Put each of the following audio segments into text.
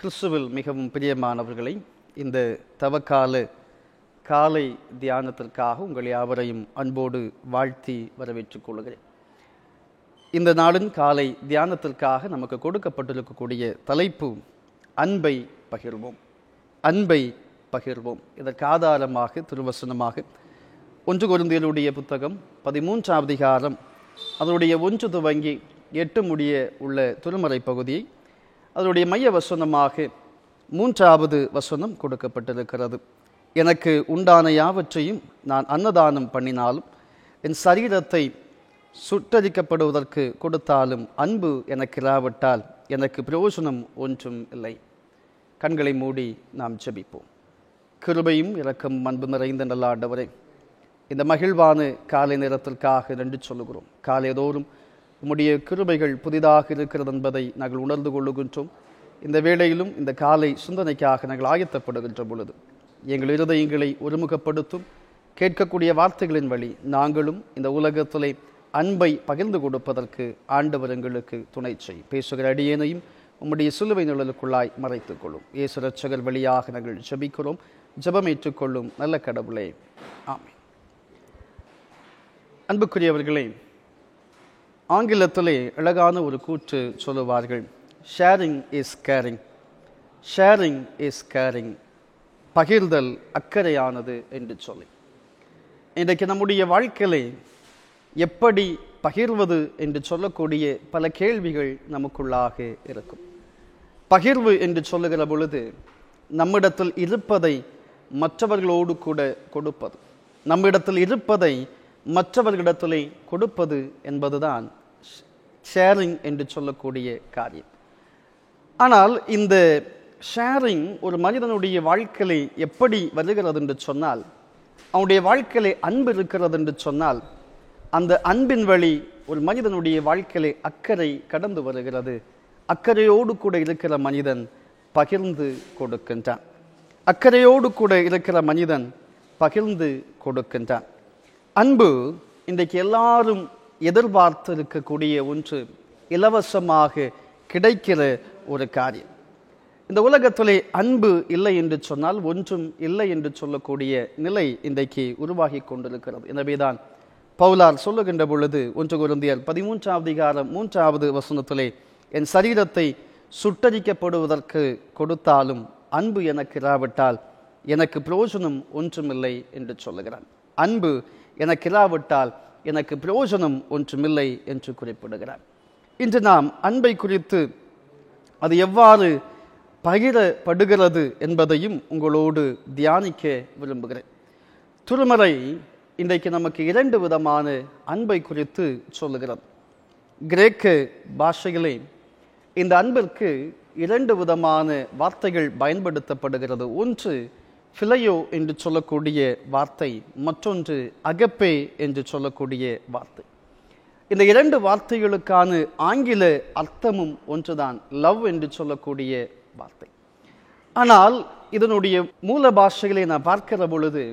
கிறிஸ்துவில் மிகவும் பிரியமானவர்களை, இந்த தவக்கால காலை தியானத்திற்காக உங்கள் யாவரையும் அன்போடு வாழ்த்தி வரவேற்றுக் கொள்கிறேன். இந்த நாளின் காலை தியானத்திற்காக நமக்கு கொடுக்கப்பட்டிருக்கக்கூடிய தலைப்பு அன்பை பகிர்வோம். அன்பை பகிர்வோம். இதற்கு ஆதாரமாக திருவசனமாக 1 கொரிந்தியருடைய புத்தகம் 13ஆம் அதிகாரம் அதனுடைய 1 துவங்கி 8 முடிய உள்ள திருமறை பகுதியை அதனுடைய மைய வசனமாக 3வது வசனம் கொடுக்கப்பட்டிருக்கிறது. எனக்கு உண்டான யாவற்றையும் நான் அன்னதானம் பண்ணினாலும் என் சரீரத்தை சுட்டரிக்கப்படுவதற்கு கொடுத்தாலும் அன்பு எனக்கு இராவிட்டால் எனக்கு பிரயோஜனம் ஒன்றும் இல்லை. கண்களை மூடி நாம் ஜெபிப்போம். கிருபையும் இரக்கமும் அன்பு நிறைந்த நல்ல ஆண்டவரே, இந்த மகிழ்வான காலை நேரத்திற்காக நன்றி சொல்லுகிறோம். காலைதோறும் உம்முடைய கிருபைகள் புதிதாக இருக்கிறது என்பதை நாங்கள் உணர்ந்து கொள்ளுகின்றோம். இந்த வேளையிலும் இந்த காலை சிந்தனைக்காக நாங்கள் ஆயத்தப்படுகின்ற பொழுது எங்கள் இருதயங்களை ஒருமுகப்படுத்தும் கேட்கக்கூடிய வார்த்தைகளின் வழி நாங்களும் இந்த உலகத்திலே அன்பை பகிர்ந்து கொடுப்பதற்கு ஆண்டவர் எங்களுக்கு துணை செய். பேசுகிற அடியேனையும் உம்முடைய சிலுவை நிழலுக்குள்ளாய் மறைத்துக் கொள்ளும். இயேசு இரட்சகர் வழியாக நாங்கள் ஜெபிக்கிறோம். ஜெபம் ஏற்றுக்கொள்ளும் நல்ல கடவுளே, ஆமென். அன்புக்குரியவர்களே, ஆங்கிலத்திலே அழகான ஒரு கூற்று சொல்லுவார்கள், sharing is caring. Sharing is caring. பகிர்தல் அக்கறையானது என்று சொல்லி, இன்றைக்கு நம்முடைய வாழ்க்கையிலே எப்படி பகிர்வது என்று சொல்லக்கூடிய பல கேள்விகள் நமக்குள்ளாக இருக்கும். பகிர்வு என்று சொல்லுகிற பொழுது நம்மிடத்தில் இருப்பதை மற்றவர்களோடு கூட கொடுப்பது, நம்மிடத்தில் இருப்பதை மற்றவர்களிடத்திலே கொடுப்பது என்பதுதான் ஷேரிங் என்று சொல்லக்கூடிய காரியம். ஆனால் இந்த ஷேரிங் ஒரு மனிதனுடைய வாழ்க்கையிலே எப்படி வருகிறது என்று சொன்னால், அவனுடைய வாழ்க்கையிலே அன்பு இருக்கிறது என்று சொன்னால், அந்த அன்பின் வழி ஒரு மனிதனுடைய வாழ்க்கையிலே அக்கறை கடந்து வருகிறது. அக்கறையோடு கூட இருக்கிற மனிதன் பகிர்ந்து கொடுக்கின்றான். அக்கறையோடு கூட இருக்கிற மனிதன் பகிர்ந்து கொடுக்கின்றான். அன்பு இன்றைக்கு எல்லாரும் எதிர்பார்த்து இருக்கக்கூடிய ஒன்று, இலவசமாக கிடைக்கிற ஒரு காரியம். இந்த உலகத்திலே அன்பு இல்லை என்று சொன்னால் ஒன்றும் இல்லை என்று சொல்லக்கூடிய நிலை இன்றைக்கு உருவாகி கொண்டிருக்கிறது. எனவேதான் பவுலார் சொல்லுகின்ற பொழுது 1 கொரிந்தியர் 13ஆம் அதிகாரம் 3வது வசனத்திலே, என் சரீரத்தை சுட்டரிக்கப்படுவதற்கு கொடுத்தாலும் அன்பு எனக்கு இராவிட்டால் எனக்கு பிரயோஜனம் ஒன்றுமில்லை என்று சொல்லுகிறான். அன்பு எனக்கு இராவிட்டால் எனக்கு பிரயோஜனம் ஒன்றுமில்லை என்று குறிப்பிடுகிறார். இன்று நாம் அன்பை குறித்து அது எவ்வாறு பகிரப்படுகிறது என்பதையும் உங்களோடு தியானிக்க விரும்புகிறேன். திருமறை இன்றைக்கு நமக்கு 2 விதமான அன்பை குறித்து சொல்லுகிறது. கிரேக்க பாஷையிலே இந்த அன்பிற்கு 2 விதமான வார்த்தைகள் பயன்படுத்தப்படுகிறது. ஒன்று ஃபிலையோ என்று சொல்லக்கூடிய வார்த்தை, மற்றொன்று அகப்பே என்று சொல்லக்கூடிய வார்த்தை. இந்த 2 வார்த்தைகளுக்கான ஆங்கில அர்த்தமும் ஒன்றுதான், லவ் என்று சொல்லக்கூடிய வார்த்தை. ஆனால் இதனுடைய மூல பாஷைகளை நான் பார்க்கிற பொழுது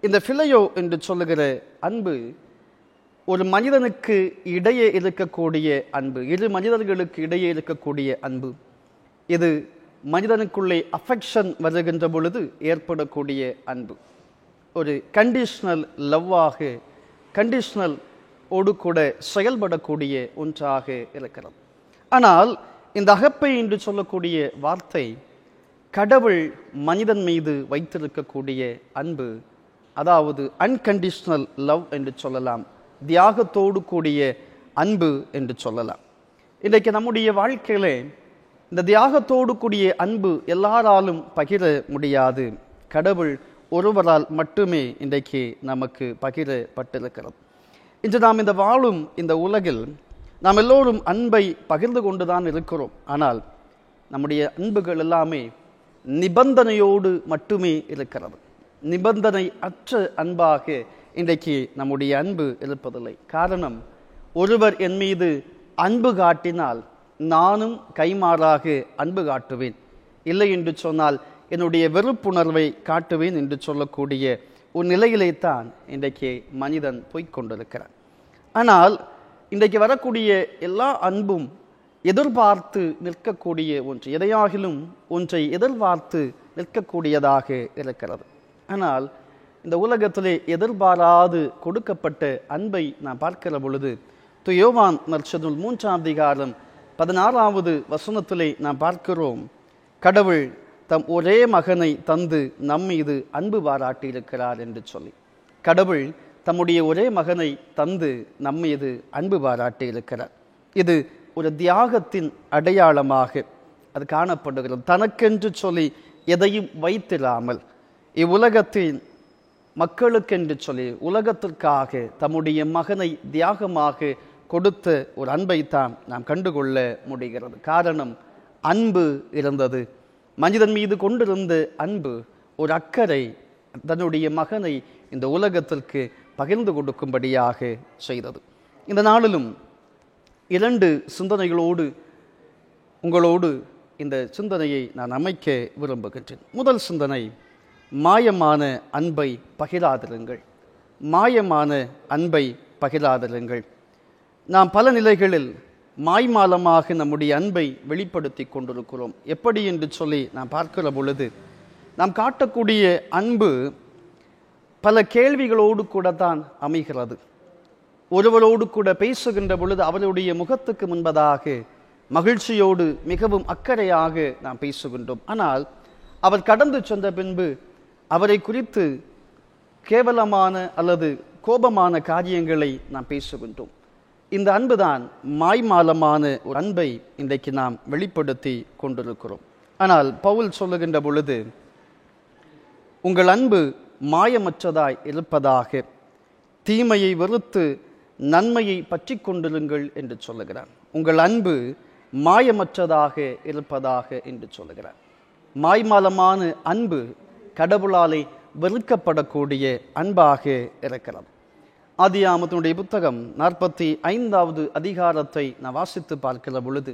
இந்த ஃபிலையோ என்று சொல்லுகிற அன்பு ஒரு மனிதனுக்கு இடையே இருக்கக்கூடிய அன்பு, 2 மனிதர்களுக்கு இடையே இருக்கக்கூடிய அன்பு. இது மனிதனுக்குள்ளே அஃபெக்ஷன் வருகின்ற பொழுது ஏற்படக்கூடிய அன்பு. ஒரு கண்டிஷனல் லவ்வாக, கண்டிஷனல் ஓடு கூட செயல்படக்கூடிய ஒன்றாக இருக்கிறது. ஆனால் இந்த அகப்பை என்று சொல்லக்கூடிய வார்த்தை கடவுள் மனிதன் மீது வைத்திருக்கக்கூடிய அன்பு, அதாவது அன்கண்டிஷனல் லவ் என்று சொல்லலாம், தியாகத்தோடு கூடிய அன்பு என்று சொல்லலாம். இன்றைக்கு நம்முடைய வாழ்க்கையிலே இந்த தியாகத்தோடு கூடிய அன்பு எல்லாராலும் பகிர முடியாது. கடவுள் ஒருவரால் மட்டுமே இன்றைக்கு நமக்கு பகிரப்பட்டிருக்கிறது. இன்று நாம் இந்த வாழும் இந்த உலகில் நாம் எல்லோரும் அன்பை பகிர்ந்து கொண்டுதான் இருக்கிறோம். ஆனால் நம்முடைய அன்புகள் எல்லாமே நிபந்தனையோடு மட்டுமே இருக்கிறது. நிபந்தனை அற்ற அன்பாக இன்றைக்கு நம்முடைய அன்பு இருப்பதில்லை. காரணம், ஒருவர் என் மீது அன்பு காட்டினால் நானும் கைமாறாக அன்பு காட்டுவேன், இல்லை என்று சொன்னால் என்னுடைய வெறுப்புணர்வை காட்டுவேன் என்று சொல்லக்கூடிய ஒரு நிலையிலே தான் இன்றைக்கு மனிதன் போய்கொண்டிருக்கிறான். ஆனால் இன்றைக்கு வரக்கூடிய எல்லா அன்பும் எதிர்பார்த்து நிற்கக்கூடிய ஒன்று, எதையாகிலும் ஒன்றை எதிர்பார்த்து நிற்கக்கூடியதாக இருக்கிறது. ஆனால் இந்த உலகத்திலே எதிர்பாராது கொடுக்கப்பட்ட அன்பை நாம் பார்க்கிற பொழுது யோவான் நற்செய்தி 3ஆம் அதிகாரம் 16வது வசனத்திலே நாம் பார்க்கிறோம், கடவுள் தம் ஒரே மகனை தந்து நம்மீது அன்பு பாராட்டியிருக்கிறார் என்று சொல்லி. கடவுள் தம்முடைய ஒரே மகனை தந்து நம்மீது அன்பு பாராட்டியிருக்கிறார். இது ஒரு தியாகத்தின் அடையாளமாக அது காணப்படுகிறது. தனக்கென்று சொல்லி எதையும் வைத்திராமல் இவ்வுலகத்தின் மக்களுக்கென்று சொல்லி உலகத்திற்காக தம்முடைய மகனை தியாகமாக கொடுத்த ஒரு அன்பைத்தான் நாம் கண்டுகொள்ள முடிகிறது. காரணம், அன்பு இருந்தது. மனிதன் மீது கொண்டிருந்த அன்பு, ஒரு அக்கறை தன்னுடைய மகனை இந்த உலகத்திற்கு பகிர்ந்து கொடுக்கும்படியாக செய்தது. இந்த நாளிலும் 2 சிந்தனைகளோடு உங்களோடு இந்த சிந்தனையை நான் அமைக்க விரும்புகின்றேன். முதல் சிந்தனை, மாயமான அன்பை பகிராதிருங்கள். மாயமான அன்பை பகிராதிருங்கள். நாம் பல நிலைகளில் மாய்மாலமாக நம்முடைய அன்பை வெளிப்படுத்தி கொண்டிருக்கிறோம். எப்படி என்று சொல்லி நாம் பார்க்கிற பொழுது நாம் காட்டக்கூடிய அன்பு பல கேள்விகளோடு கூட தான் அமைகிறது. ஒருவரோடு கூட பேசுகின்ற பொழுது அவருடைய முகத்துக்கு முன்பதாக மகிழ்ச்சியோடு மிகவும் அக்கறையாக நாம் பேசுகின்றோம். ஆனால் அவர் கடந்து சென்ற பின்பு அவரை குறித்து கேவலமான அல்லது கோபமான காரியங்களை நாம் பேசுகின்றோம். இந்த அன்புதான் மாய்மாலமான ஒரு அன்பை இன்றைக்கு நாம் வெளிப்படுத்தி கொண்டிருக்கிறோம். ஆனால் பவுல் சொல்லுகின்ற பொழுது, உங்கள் அன்பு மாயமற்றதாய் இருப்பதாக, தீமையை வெறுத்து நன்மையை பற்றி கொண்டிருங்கள் என்று சொல்லுகிறார். உங்கள் அன்பு மாயமற்றதாக இருப்பதாக என்று சொல்லுகிறார். மாய்மாலமான அன்பு கடவுளாலே வெறுக்கப்படக்கூடிய அன்பாக இருக்கிறது. ஆதியாகமத்தினுடைய புத்தகம் 45வது அதிகாரத்தை நாம் வாசித்து பார்க்கிற பொழுது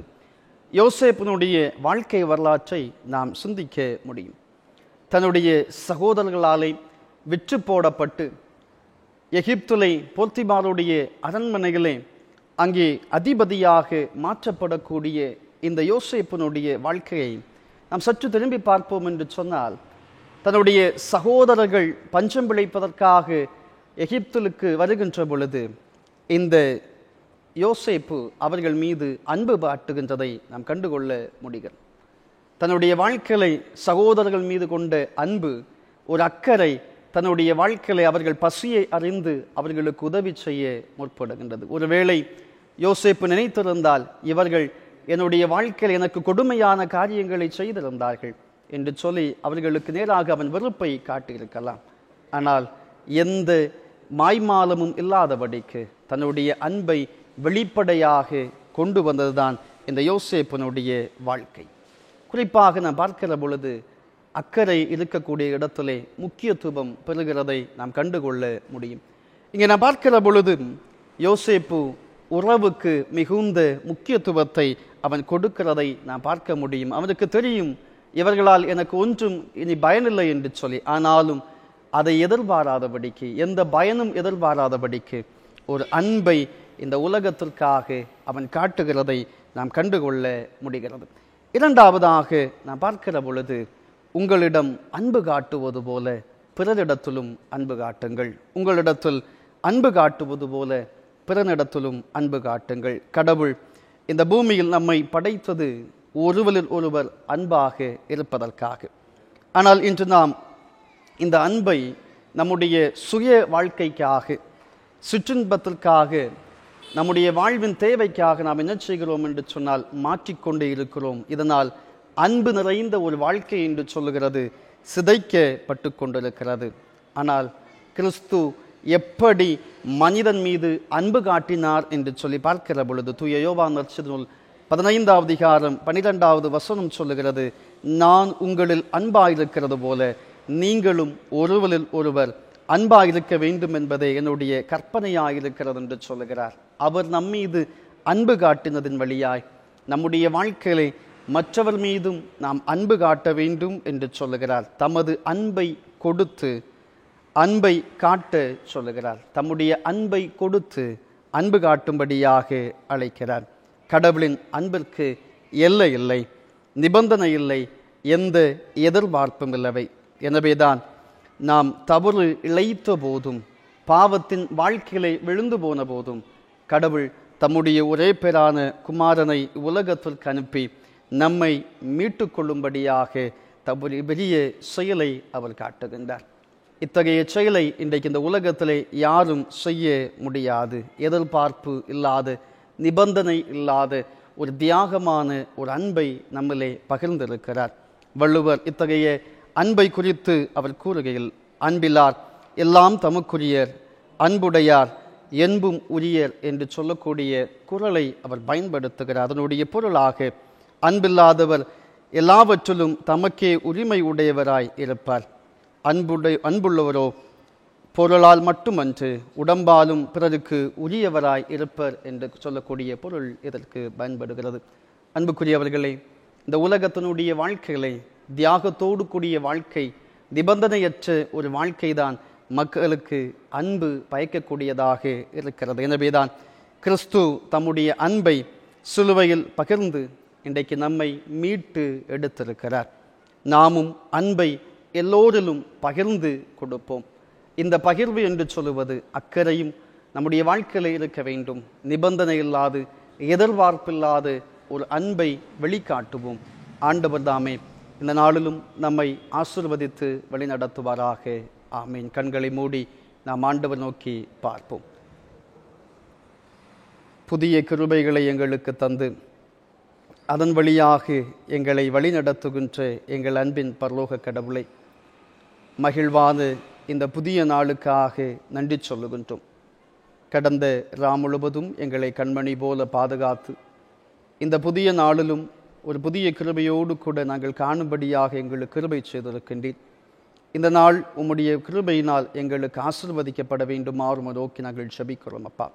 யோசேப்பினுடைய வாழ்க்கை வரலாற்றை நாம் சிந்திக்க முடியும். தன்னுடைய சகோதரர்களாலே விற்று போடப்பட்டு எகிப்திலே போர்த்திபாருடைய அரண்மனைகளே அங்கே அதிபதியாக மாற்றப்படக்கூடிய இந்த யோசேப்பினுடைய வாழ்க்கையை நாம் சற்று திரும்பி பார்ப்போம் என்று சொன்னால், தன்னுடைய சகோதரர்கள் பஞ்சம் பிழைப்பதற்காக எகிப்திலுக்கு வருகின்ற பொழுது இந்த யோசேப்பு அவர்கள் மீது அன்பு காட்டுகின்றதை நாம் கண்டுகொள்ள முடிகிறது. தன்னுடைய வாழ்க்கையை சகோதரர்கள் மீது கொண்ட அன்பு, ஒரு அக்கறை, தன்னுடைய வாழ்க்கையை அவர்கள் பசியை அறிந்து அவர்களுக்கு உதவி செய்ய முற்படுகின்றது. ஒருவேளை யோசேப்பு நினைத்திருந்தால், இவர்கள் என்னுடைய வாழ்க்கையில் எனக்கு கொடுமையான காரியங்களை செய்திருந்தார்கள் என்று சொல்லி அவர்களுக்கு நேராக அவன் வெறுப்பை காட்டியிருக்கலாம். ஆனால் எந்த மாய்மாலமும் இல்லாதபடிக்கு தன்னுடைய அன்பை வெளிப்படையாக கொண்டு வந்ததுதான் இந்த யோசேப்பினுடைய வாழ்க்கை. குறிப்பாக நாம் பார்க்கிற பொழுது அக்கறை இருக்கக்கூடிய இடத்திலே முக்கியத்துவம் பெறுகிறதை நாம் கண்டுகொள்ள முடியும். இங்கே நாம் பார்க்கிற பொழுது யோசேப்பு உறவுக்கு மிகுந்த முக்கியத்துவத்தை அவன் கொடுக்கிறதை நாம் பார்க்க முடியும். அவனுக்கு தெரியும், இவர்களால் எனக்கு ஒன்றும் இனி பயனில்லை என்று சொல்லி. ஆனாலும் அதை எதிர்பாராதபடிக்கு, எந்த பயனும் எதிர்பாராதபடிக்கு ஒரு அன்பை இந்த உலகத்திற்காக அவன் காட்டுகிறதை நாம் கண்டுகொள்ள முடிகிறது. இரண்டாவதாக நாம் பார்க்கிற பொழுது, உங்களிடம் அன்பு காட்டுவது போல பிறரிடத்திலும் அன்பு காட்டுங்கள். உங்களிடத்தில் அன்பு காட்டுவது போல பிறனிடத்திலும் அன்பு காட்டுங்கள். கடவுள் இந்த பூமியில் நம்மை படைத்தது ஒருவரில் ஒருவர் அன்பாக இருப்பதற்காக. ஆனால் இன்று நாம் இந்த அன்பை நம்முடைய சுய வாழ்க்கைக்காக, சிற்றின்பத்திற்காக, நம்முடைய வாழ்வின் தேவைக்காக நாம் என்ன செய்கிறோம் என்று சொன்னால் மாற்றிக்கொண்டே இருக்கிறோம். இதனால் அன்பு நிறைந்த ஒரு வாழ்க்கை என்று சொல்லுகிறது சிதைக்கப்பட்டு கொண்டிருக்கிறது. ஆனால் கிறிஸ்து எப்படி மனிதன் மீது அன்பு காட்டினார் என்று சொல்லி பார்க்கிற பொழுது தூய யோவான் நற்செய்தி 15வது அதிகாரம் 12வது வசனம் சொல்லுகிறது, நான் உங்களில் அன்பாயிருக்கிறது போல நீங்களும் ஒருவரில் ஒருவர் அன்பாயிருக்க வேண்டும் என்பதே என்னுடைய கற்பனையாயிருக்கிறது என்று சொல்லுகிறார். அவர் நம்மீது அன்பு காட்டினதின் வழியாய் நம்முடைய வாழ்க்கையிலே மற்றவர் மீதும் நாம் அன்பு காட்ட வேண்டும் என்று சொல்லுகிறார். தமது அன்பை கொடுத்து அன்பை காட்ட சொல்லுகிறார். தம்முடைய அன்பை கொடுத்து அன்பு காட்டும்படியாக அழைக்கிறார். கடவுளின் அன்பிற்கு எல்லை இல்லை, நிபந்தனை இல்லை, எந்த எதிர்பார்ப்பும் இல்லவை. எனவேதான் நாம் தவறு இழைத்த போதும், பாவத்தின் வாழ்க்கையிலே விழுந்து போன போதும் கடவுள் தம்முடைய ஒரே பேரான குமாரனை உலகத்திற்கு அனுப்பி நம்மை மீட்டு கொள்ளும்படியாக தம்முடைய பெரிய செயலை அவர் காட்டுகின்றார். இத்தகைய செயலை இன்றைக்கு இந்த உலகத்திலே யாரும் செய்ய முடியாது. எதிர்பார்ப்பு இல்லாத, நிபந்தனை இல்லாத ஒரு தியாகமான ஒரு அன்பை நம்மிலே பகிர்ந்திருக்கிறார். வள்ளுவர் இத்தகைய அன்பை குறித்து அவர் கூறுகையில், அன்பிலார் எல்லாம் தமக்குரியர், அன்புடையார் என்பும் உரியர் என்று சொல்லக்கூடிய குறளை அவர் பயன்படுத்துகிறார். அதனுடைய பொருளாக, அன்பில்லாதவர் எல்லாவற்றிலும் தமக்கே உரிமை உடையவராய் இருப்பார். அன்புள்ளவரோ பொருளால் மட்டுமன்று உடம்பாலும் பிறருக்கு உரியவராய் இருப்பர் என்று சொல்லக்கூடிய பொருள் இதற்கு பயன்படுகிறது. அன்புக்குரியவர்களே, இந்த உலகத்தினுடைய வாழ்க்கைகளை, தியாகத்தோடு கூடிய வாழ்க்கை, நிபந்தனையற்ற ஒரு வாழ்க்கைதான் மக்களுக்கு அன்பு பயக்கக்கூடியதாக இருக்கிறது. எனவேதான் கிறிஸ்து தம்முடைய அன்பை சிலுவையில் பகிர்ந்து இன்றைக்கு நம்மை மீட்டு எடுத்திருக்கிறார். நாமும் அன்பை எல்லோரிலும் பகிர்ந்து கொடுப்போம். இந்த பகிர்வு என்று சொல்லுவது அக்கறையும் நம்முடைய வாழ்க்கையில் இருக்க வேண்டும். நிபந்தனை இல்லாது, எதிர்பார்ப்பில்லாத ஒரு அன்பை வெளிக்காட்டுவோம். ஆண்டவர் தாமே இந்த நாளிலும் நம்மை ஆசீர்வதித்து வழிநடத்துவாராக. ஆமீன். கண்களை மூடி நாம் ஆண்டவர் நோக்கி பார்ப்போம். புதிய கிருபைகளை எங்களுக்கு தந்து அதன் வழியாக எங்களை வழிநடத்துகின்ற எங்கள் அன்பின் பரலோக கடவுளை, மகிழ்வான இந்த புதிய நாளுக்காக நன்றி சொல்லுகின்றோம். கடந்த முழுவதும் எங்களை கண்மணி போல பாதுகாத்து இந்த புதிய நாளிலும் ஒரு புதிய கிருபையோடு கூட நாங்கள் காணும்படியாக எங்களுக்கு கிருபை செய்திருக்கின்றீர். இந்த நாள் உம்முடைய கிருபையினால் எங்களுக்கு ஆசீர்வதிக்கப்பட வேண்டுமாறு நோக்கி நாங்கள் ஜெபிக்கிறோம். அப்பா,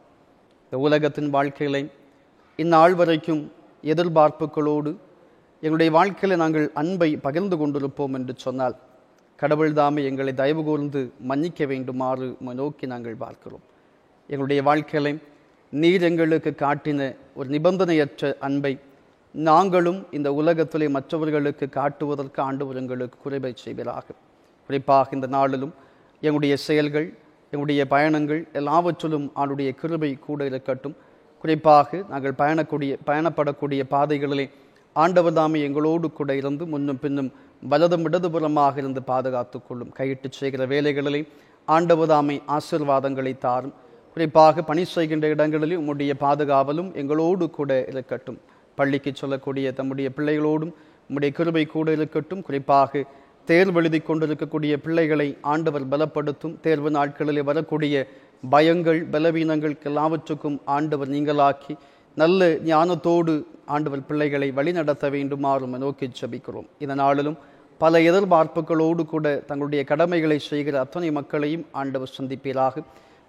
இந்த உலகத்தின் வாழ்க்கைகளை இந்நாள் வரைக்கும் எதிர்பார்ப்புகளோடு எங்களுடைய வாழ்க்கையில் நாங்கள் அன்பை பகிர்ந்து கொண்டிருப்போம் என்று சொன்னால், கடவுள் தாமே எங்களை தயவு கூர்ந்து மன்னிக்க வேண்டுமாறு நோக்கி நாங்கள் பார்க்கிறோம். எங்களுடைய வாழ்க்கையை நீர் எங்களுக்கு காட்டின ஒரு நிபந்தனையற்ற அன்பை நாங்களும் இந்த உலகத்திலே மற்றவர்களுக்கு காட்டுவதற்கு ஆண்டவர் எங்களுக்கு குறைவை செய்வீராக. குறிப்பாக இந்த நாளிலும் எங்களுடைய செயல்கள், எங்களுடைய பயணங்கள் எல்லாவற்றிலும் ஆண்டுடைய கிருபை கூட இருக்கட்டும். குறிப்பாக நாங்கள் பயணப்படக்கூடிய பாதைகளிலே ஆண்டவர் தாமே எங்களோடு கூட இருந்து முன்னும் பின்னும் வலதும் இடதுபுறமாக இருந்து பாதுகாத்து கொள்ளும். கையிட்டு செய்கிற வேலைகளிலே ஆண்டவர் தாமே ஆசீர்வாதங்களை தாரும். குறிப்பாக பணி செய்கின்ற இடங்களிலே உம்முடைய பாதுகாவலும் எங்களோடு கூட இருக்கட்டும். பள்ளிக்கு சொல்லக்கூடிய தம்முடைய பிள்ளைகளோடும் உம்முடைய கிருபை கூட இருக்கட்டும். குறிப்பாக தேர்வு எழுதி கொண்டிருக்கக்கூடிய பிள்ளைகளை ஆண்டவர் பலப்படுத்தும். தேர்வு நாட்களில் வரக்கூடிய பயங்கள், பலவீனங்கள் எல்லாவற்றுக்கும் ஆண்டவர் நீங்களாக்கி நல்ல ஞானத்தோடு ஆண்டவர் பிள்ளைகளை வழிநடத்த வேண்டுமாறு நோக்கி ஜெபிக்கிறோம். இந்த நாளிலும் பல எதிர்பார்ப்புகளோடு கூட தங்களுடைய கடமைகளை செய்கிற அத்தனை மக்களையும் ஆண்டவர் சந்திப்பீராக.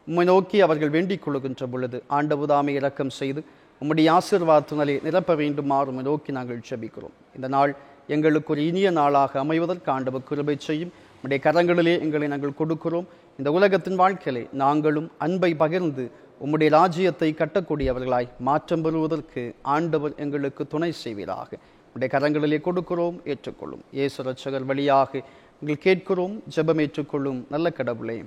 உம்மை நோக்கி அவர்கள் வேண்டிக் கொள்கின்ற பொழுது ஆண்டவர் தாமே இரக்கம் செய்து உம்முடைய ஆசீர்வாதத்தினாலே நிரப்ப வேண்டுமாறு நோக்கி நாங்கள் ஜெபிக்கிறோம். இந்த நாள் எங்களுக்கு ஒரு இனிய நாளாக அமைவதற்கு ஆண்டவர் கிருபை செய்யும். உம்முடைய கரங்களிலே எங்களை நாங்கள் கொடுக்கிறோம். இந்த உலகத்தின் வாழ்க்கையிலே நாங்களும் அன்பை பகிர்ந்து உம்முடைய ராஜ்யத்தை கட்டக்கூடியவர்களாய் மாற்றம் பெறுவதற்கு ஆண்டவர் எங்களுக்கு துணை செய்வீராக. உம்முடைய கரங்களிலே கொடுக்கிறோம், ஏற்றுக்கொள்ளும். இயேசு இரட்சகர் வழியாக எங்கள் கேட்கிறோம், ஜெபம் ஏற்றுக்கொள்ளும் நல்ல கடவுளே,